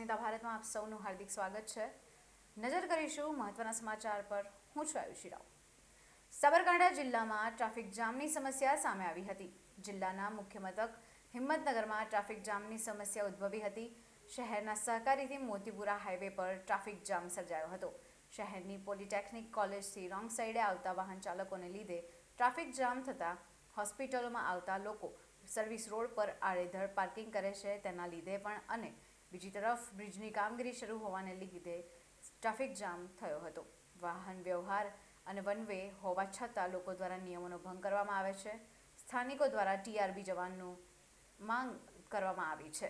અસ્મિતા ભારતમાં આપ સૌનું હાર્દિક સ્વાગત છે। નજર કરીશું મહત્વના સમાચાર પર। હું છું આયુષી રાવ। સાબરકાંઠા જિલ્લામાં ટ્રાફિક જામની સમસ્યા સામે આવી હતી। જિલ્લાના મુખ્ય મથક હિંમતનગરમાં ટ્રાફિક જામની સમસ્યા ઉદ્ભવી હતી। શહેરના સહકારીથી મોતીપુરા હાઈવે પર ટ્રાફિક જામ સર્જાયો હતો। શહેરની પોલિટેકનિક કોલેજથી રોંગ સાઈડે આવતા વાહન ચાલકોને લીધે ટ્રાફિક જામ થતાં હોસ્પિટલોમાં આવતા લોકો સર્વિસ રોડ પર આડેધડ પાર્કિંગ કરે છે, તેના લીધે પણ અને બીજી તરફ બ્રિજની કામગીરી શરૂ હોવાને લીધે ટ્રાફિક જામ થયો હતો। વાહન વ્યવહાર અને વન વે હોવા છતાં લોકો દ્વારા નિયમોનો ભંગ કરવામાં આવે છે। સ્થાનિકો દ્વારા TRB જવાનનું માંગ કરવામાં આવી છે।